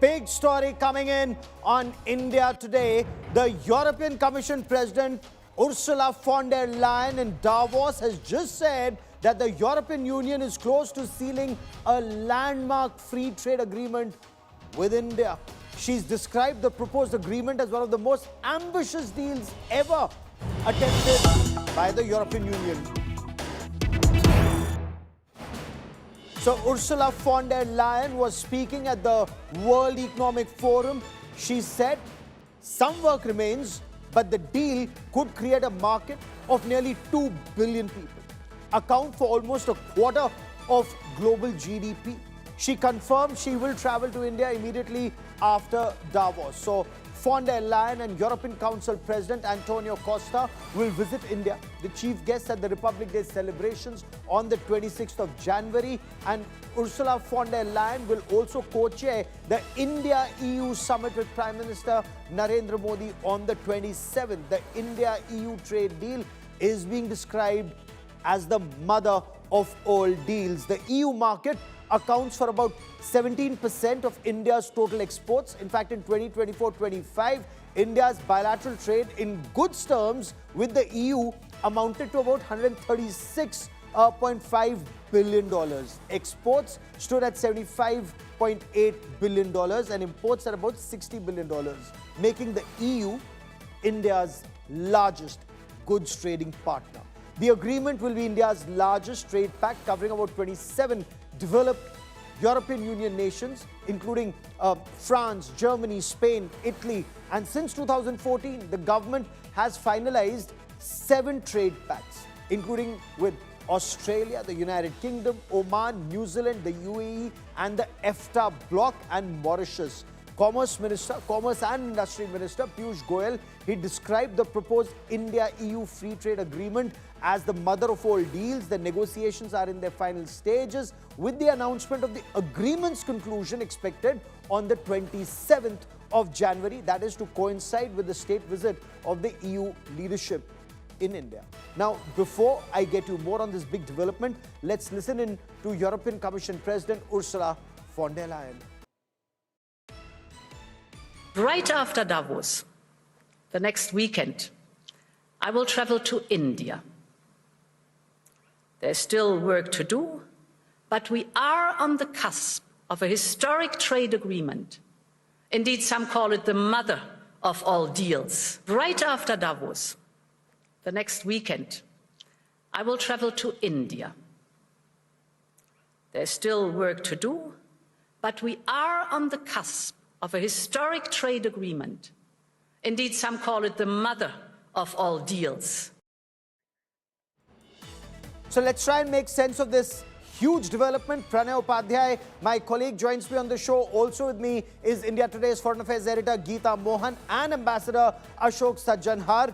big story coming in on India today. The European Commission President Ursula von der Leyen in Davos has just said that the European Union is close to sealing a landmark free trade agreement with India. She's described the proposed agreement as one of the most ambitious deals ever attempted by the European Union. So Ursula von der Leyen was speaking at the World Economic Forum. She said some work remains, but the deal could create a market of nearly 2 billion people, account for almost a quarter of global GDP. She confirmed she will travel to India immediately after Davos. So von der Leyen and European Council President Antonio Costa will visit India, the chief guests at the Republic Day celebrations on the 26th of January. And Ursula von der Leyen will also co-chair the India-EU summit with Prime Minister Narendra Modi on the 27th. The India-EU trade deal is being described as the mother of all deals. The EU market accounts for about 17% of India's total exports. In fact, in 2024-25, India's bilateral trade in goods terms with the EU amounted to about $136.5 billion. Exports stood at $75.8 billion and imports at about $60 billion, making the EU India's largest goods trading partner. The agreement will be India's largest trade pact, covering about 27 developed European Union nations, including France, Germany, Spain, Italy. And since 2014, the government has finalized 7 trade pacts, including with Australia, the United Kingdom, Oman, New Zealand, the UAE, and the FTA bloc, and Mauritius. Commerce and Industry Minister Piyush Goyal, he described the proposed India-EU free trade agreement as the mother of all deals. The negotiations are in their final stages, with the announcement of the agreement's conclusion expected on the 27th of January. That is to coincide with the state visit of the EU leadership in India. Now, before I get you more on this big development, let's listen in to European Commission President Ursula von der Leyen. Right after Davos, the next weekend, I will travel to India. There's still work to do, but we are on the cusp of a historic trade agreement. Indeed, some call it the mother of all deals. Right after Davos, the next weekend, I will travel to India. There's still work to do, but we are on the cusp of a historic trade agreement. Indeed, some call it the mother of all deals. So let's try and make sense of this huge development. Pranay Upadhyay, my colleague, joins me on the show. Also with me is India Today's Foreign Affairs editor Geeta Mohan and Ambassador Ashok Sajjanhar.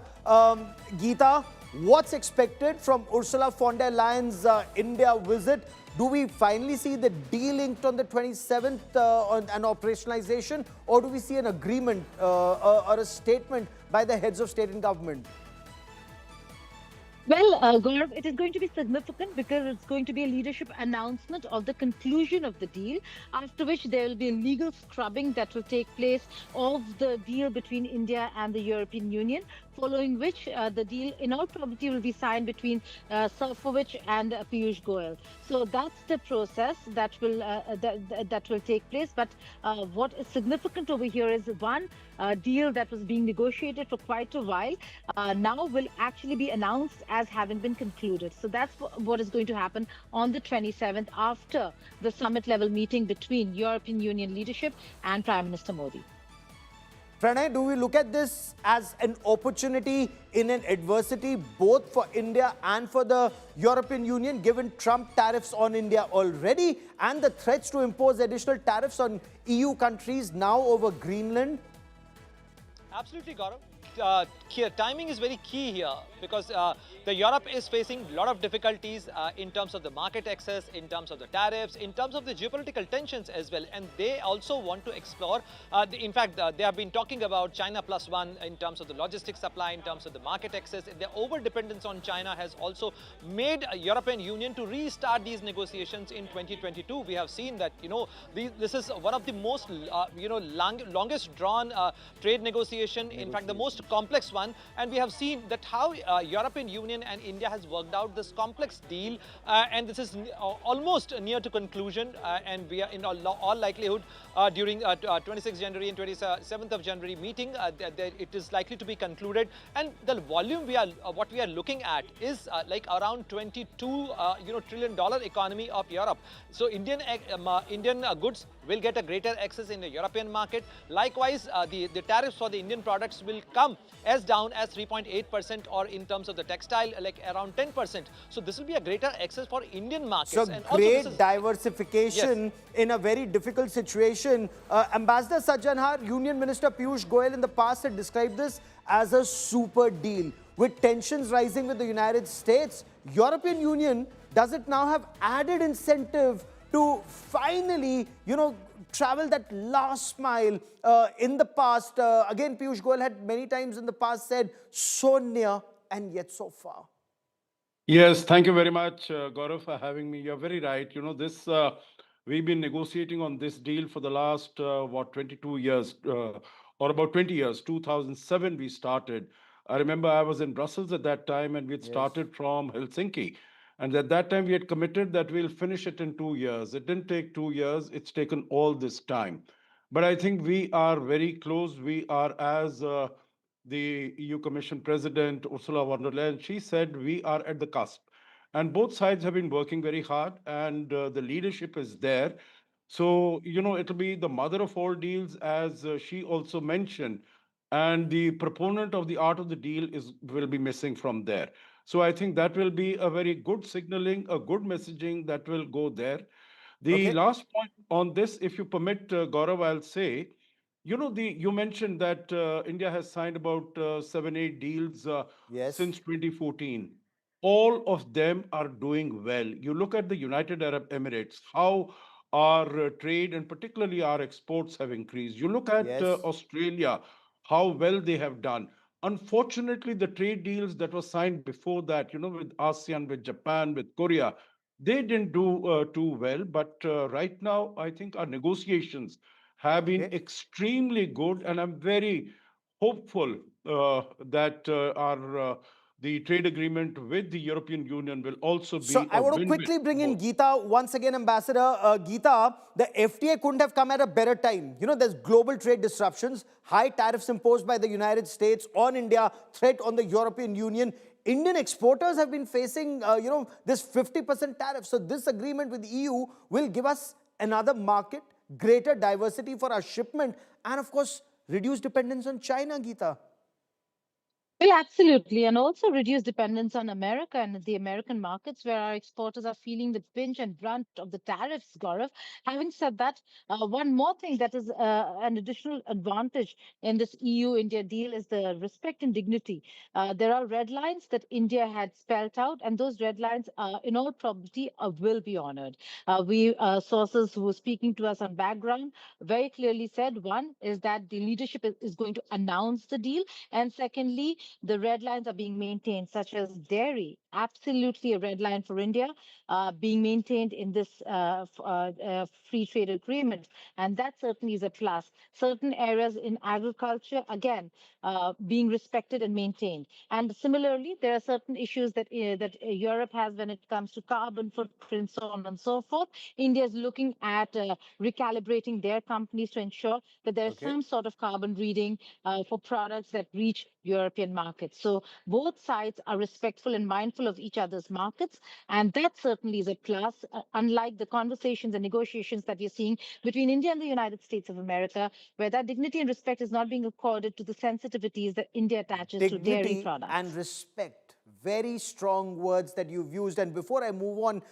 Geeta, what's expected from Ursula von der Leyen's India visit? Do we finally see the deal inked on the 27th on an operationalization, or do we see an agreement or a statement by the heads of state and government? Well, Gaurav, it is going to be significant because it's going to be a leadership announcement of the conclusion of the deal, after which there will be a legal scrubbing that will take place of the deal between India and the European Union, following which the deal in all probability will be signed between Safowicz and Piyush Goyal. So that's the process that will take place. But what is significant over here is one deal that was being negotiated for quite a while now will actually be announced as having been concluded. So that's what is going to happen on the 27th after the summit level meeting between European Union leadership and Prime Minister Modi. Pranay, do we look at this as an opportunity in an adversity, both for India and for the European Union, given Trump tariffs on India already and the threats to impose additional tariffs on EU countries now over Greenland? Absolutely, Gaurav. Timing is very key here. because the Europe is facing a lot of difficulties in terms of the market access, in terms of the tariffs, in terms of the geopolitical tensions as well. And they also want to explore, in fact, they have been talking about China +1 in terms of the logistics supply, in terms of the market access. The over-dependence on China has also made European Union to restart these negotiations in 2022. We have seen that, this is one of the most, longest drawn trade negotiation, in fact, the most complex one. And we have seen that how European Union and India has worked out this complex deal, and this is almost near to conclusion, and we are in all likelihood during 26th January and 27th of January meeting, it is likely to be concluded. And the volume what we are looking at is like around $22 trillion economy of Europe. So Indian goods will get a greater access in the European market. Likewise, the tariffs for the Indian products will come as down as 3.8%, or in terms of the textile, like around 10%. So this will be a greater access for Indian markets. So and great also diversification, yes, in a very difficult situation. Ambassador Sajjanhar, Union Minister Piyush Goyal in the past had described this as a super deal. With tensions rising with the United States, European Union, does it now have added incentive to finally, travel that last mile? In the past, again, Piyush Goyal had many times in the past said, so near and yet so far. Yes, thank you very much, Gaurav, for having me. You're very right. We've been negotiating on this deal for the last, 22 years, or about 20 years. 2007, we started. I remember I was in Brussels at that time, and we had started from Helsinki. And at that time, we had committed that we'll finish it in 2 years. It didn't take 2 years. It's taken all this time. But I think we are very close. We are, as the EU Commission President Ursula von der Leyen, she said, we are at the cusp. And both sides have been working very hard, and the leadership is there. So, it'll be the mother of all deals, as she also mentioned. And the proponent of the art of the deal will be missing from there. So I think that will be a very good signaling, a good messaging that will go there. The last point on this, if you permit, Gaurav, I'll say, you mentioned that India has signed about 7, 8 deals since 2014. All of them are doing well. You look at the United Arab Emirates, how our trade and particularly our exports have increased. You look at Australia, how well they have done. Unfortunately, the trade deals that were signed before that, with ASEAN, with Japan, with Korea, they didn't do too well. But right now, I think our negotiations have been extremely good, and I'm very hopeful that the trade agreement with the European Union will also be So I want to quickly bring in Geeta once again, Ambassador. Geeta, the FTA couldn't have come at a better time. There's global trade disruptions, high tariffs imposed by the United States on India, threat on the European Union. Indian exporters have been facing, this 50% tariff. So this agreement with the EU will give us another market, greater diversity for our shipment, and of course, reduce dependence on China, Geeta. Well, absolutely. And also reduce dependence on America and the American markets, where our exporters are feeling the pinch and brunt of the tariffs, Gaurav. Having said that, one more thing that is an additional advantage in this EU-India deal is the respect and dignity. There are red lines that India had spelled out, and those red lines, in all probability, will be honored. Sources who were speaking to us on background very clearly said, one is that the leadership is going to announce the deal, and secondly, the red lines are being maintained, such as dairy, absolutely a red line for India, being maintained in this free trade agreement. And that certainly is a plus. Certain areas in agriculture, again, being respected and maintained. And similarly, there are certain issues that Europe has when it comes to carbon footprint, so on and so forth. India is looking at recalibrating their companies to ensure that there is some sort of carbon reading for products that reach European markets. So both sides are respectful and mindful of each other's markets, and that certainly is a plus, unlike the conversations and negotiations that we're seeing between India and the United States of America, where that dignity and respect is not being accorded to the sensitivities that India attaches to dairy products. And respect, very strong words that you've used. And before I move on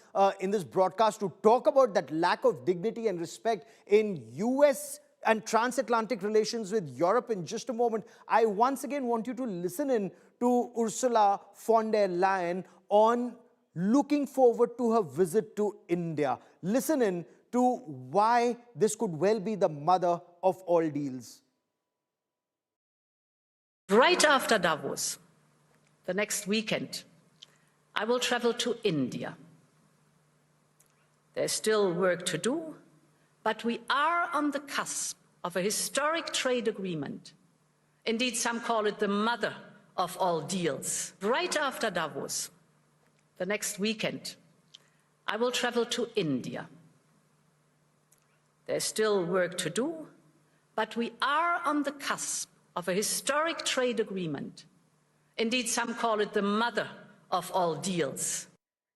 in this broadcast to talk about that lack of dignity and respect in US and transatlantic relations with Europe in just a moment. I once again want you to listen in to Ursula von der Leyen on looking forward to her visit to India. Listen in to why this could well be the mother of all deals. Right after Davos, the next weekend, I will travel to India. There's still work to do, but we are on the cusp of a historic trade agreement. Indeed, some call it the mother of all deals. Right after Davos, the next weekend, I will travel to India. There's still work to do, but we are on the cusp of a historic trade agreement. Indeed, some call it the mother of all deals.